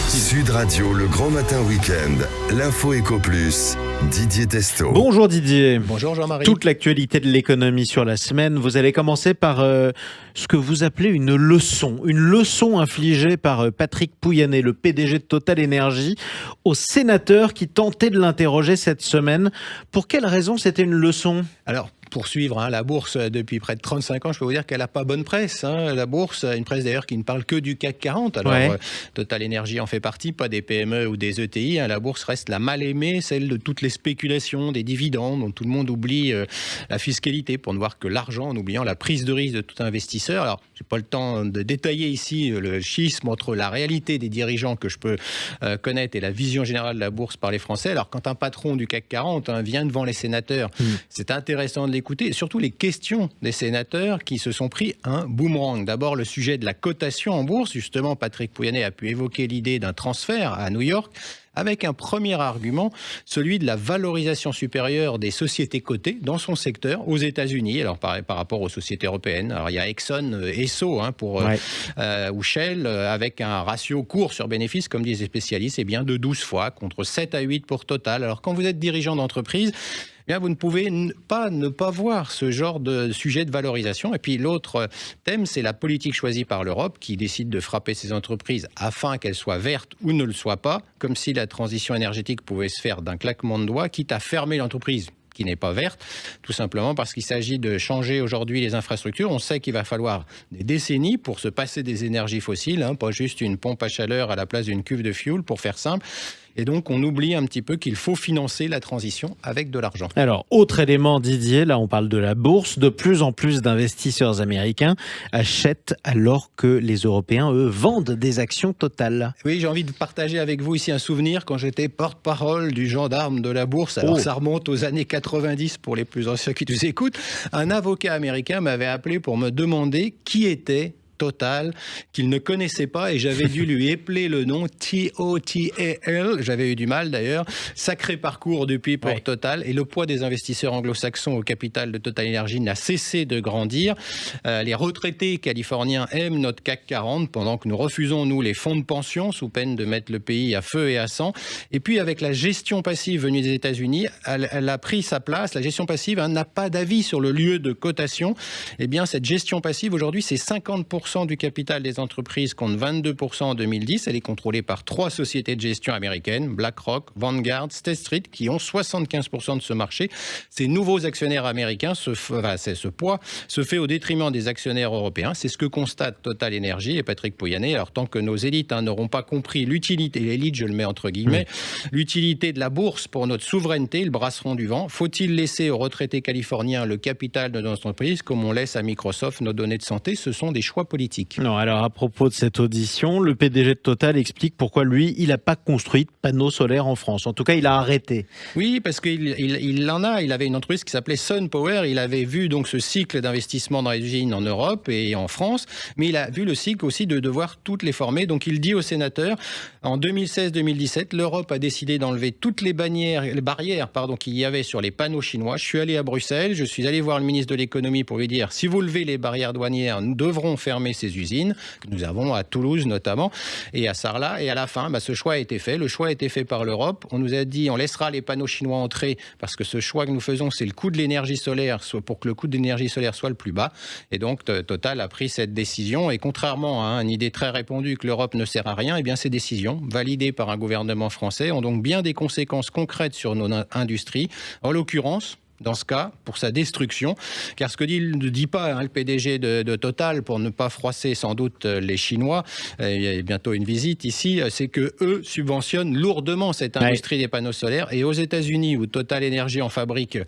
Sud Radio, le grand matin week-end. L'info Éco Plus, Didier Testo. Bonjour Didier. Bonjour Jean-Marie. Toute l'actualité de l'économie sur la semaine. Vous allez commencer par ce que vous appelez une leçon infligée par Patrick Pouyanné, le PDG de Total Énergie, aux sénateurs qui tentaient de l'interroger cette semaine. Pour quelle raison c'était une leçon ? Alors, pour suivre la bourse depuis près de 35 ans, je peux vous dire qu'elle n'a pas bonne presse. La bourse, une presse d'ailleurs qui ne parle que du CAC 40. Alors, Total Énergie en fait partie, pas des PME ou des ETI. La bourse reste la mal aimée, celle de toutes les spéculations, des dividendes, dont tout le monde oublie la fiscalité pour ne voir que l'argent, en oubliant la prise de risque de tout investisseur. Alors, je n'ai pas le temps de détailler ici le schisme entre la réalité des dirigeants que je peux connaître et la vision générale de la bourse par les Français. Alors, quand un patron du CAC 40 vient devant les sénateurs, c'est intéressant de l'écouter, et surtout les questions des sénateurs qui se sont pris un boomerang. D'abord, le sujet de la cotation en bourse. Justement, Patrick Pouyanné a pu évoquer l'idée d'un transfert à New York, avec un premier argument, celui de la valorisation supérieure des sociétés cotées dans son secteur aux États-Unis, alors par rapport aux sociétés européennes. Alors il y a Exxon, Esso ou Shell, avec un ratio cours sur bénéfice, comme disent les spécialistes, de 12 fois, contre 7 à 8 pour Total. Alors quand vous êtes dirigeant d'entreprise, vous ne pouvez pas ne pas voir ce genre de sujet de valorisation. Et puis l'autre thème, c'est la politique choisie par l'Europe qui décide de frapper ces entreprises afin qu'elles soient vertes ou ne le soient pas, comme si la transition énergétique pouvait se faire d'un claquement de doigts, quitte à fermer l'entreprise qui n'est pas verte, tout simplement parce qu'il s'agit de changer aujourd'hui les infrastructures. On sait qu'il va falloir des décennies pour se passer des énergies fossiles, pas juste une pompe à chaleur à la place d'une cuve de fioul, pour faire simple. Et donc, on oublie un petit peu qu'il faut financer la transition avec de l'argent. Alors, autre élément, Didier, là on parle de la bourse. De plus en plus d'investisseurs américains achètent alors que les Européens, eux, vendent des actions Total. Oui, j'ai envie de partager avec vous ici un souvenir quand j'étais porte-parole du gendarme de la bourse. Alors, ça remonte aux années 90 pour les plus anciens qui nous écoutent. Un avocat américain m'avait appelé pour me demander qui était Total, qu'il ne connaissait pas, et j'avais dû lui épeler le nom, T-O-T-A-L, j'avais eu du mal d'ailleurs, sacré parcours depuis pour Total, et le poids des investisseurs anglo-saxons au capital de Total Énergie n'a cessé de grandir. Les retraités californiens aiment notre CAC 40, pendant que nous refusons, nous, les fonds de pension, sous peine de mettre le pays à feu et à sang. Et puis avec la gestion passive venue des États-Unis, elle a pris sa place. La gestion passive n'a pas d'avis sur le lieu de cotation. Eh bien, cette gestion passive, aujourd'hui, c'est 50% du capital des entreprises contre 22% en 2010. Elle est contrôlée par 3 sociétés de gestion américaines, BlackRock, Vanguard, State Street, qui ont 75% de ce marché. Ces nouveaux actionnaires américains, ce poids se fait au détriment des actionnaires européens. C'est ce que constate Total Énergie et Patrick Pouyanné. Alors, tant que nos élites n'auront pas compris l'utilité, l'élite, je le mets entre guillemets, l'utilité de la bourse pour notre souveraineté, ils brasseront du vent. Faut-il laisser aux retraités californiens le capital de notre entreprise, comme on laisse à Microsoft nos données de santé? Ce sont des choix politiques. Non, alors à propos de cette audition, le PDG de Total explique pourquoi lui, il n'a pas construit de panneaux solaires en France. En tout cas, il a arrêté. Oui, parce qu'il en a. Il avait une entreprise qui s'appelait SunPower. Il avait vu donc ce cycle d'investissement dans les usines en Europe et en France, mais il a vu le cycle aussi de devoir toutes les former. Donc il dit aux sénateurs, en 2016-2017, l'Europe a décidé d'enlever toutes les barrières qu'il y avait sur les panneaux chinois. Je suis allé à Bruxelles, je suis allé voir le ministre de l'économie pour lui dire, si vous levez les barrières douanières, nous devrons fermer ces usines, que nous avons à Toulouse notamment, et à Sarlat. Et à la fin, ce choix a été fait. Le choix a été fait par l'Europe. On nous a dit, on laissera les panneaux chinois entrer, parce que ce choix que nous faisons, c'est le coût de l'énergie solaire, pour que le coût de l'énergie solaire soit le plus bas. Et donc, Total a pris cette décision. Et contrairement à une idée très répandue que l'Europe ne sert à rien, eh bien, ces décisions, validées par un gouvernement français, ont donc bien des conséquences concrètes sur nos industries. En l'occurrence, dans ce cas, pour sa destruction. Car ce que ne dit pas le PDG de Total, pour ne pas froisser sans doute les Chinois, il y a bientôt une visite ici, c'est qu'eux subventionnent lourdement cette industrie des panneaux solaires. Et aux États-Unis, où Total Énergie en fabrique,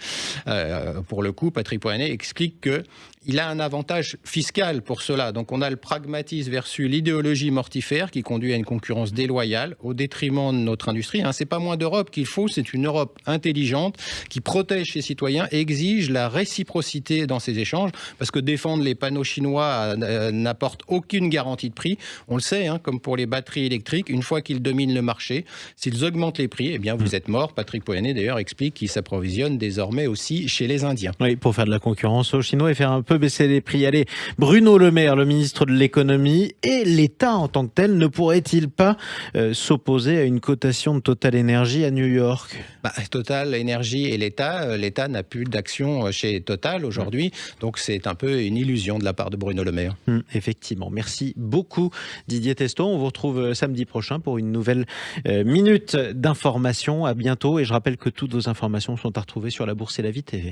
pour le coup, Patrick Pouyanné explique qu'il a un avantage fiscal pour cela. Donc on a le pragmatisme versus l'idéologie mortifère qui conduit à une concurrence déloyale au détriment de notre industrie. C'est pas moins d'Europe qu'il faut, c'est une Europe intelligente qui protège ses citoyens et exige la réciprocité dans ces échanges, parce que défendre les panneaux chinois n'apporte aucune garantie de prix. On le sait, comme pour les batteries électriques, une fois qu'ils dominent le marché, s'ils augmentent les prix, eh bien vous êtes mort. Patrick Pouyanné d'ailleurs explique qu'il s'approvisionne désormais aussi chez les Indiens. Oui, pour faire de la concurrence aux Chinois et faire un peut baisser les prix. Allez, Bruno Le Maire, le ministre de l'économie, et l'État en tant que tel, ne pourrait-il pas s'opposer à une cotation de Total Energy à New York? Total Énergie et l'État n'a plus d'action chez Total aujourd'hui, donc c'est un peu une illusion de la part de Bruno Le Maire. Effectivement. Merci beaucoup Didier Testot. On vous retrouve samedi prochain pour une nouvelle minute d'information. À bientôt, et je rappelle que toutes vos informations sont à retrouver sur La Bourse et la Vie TV.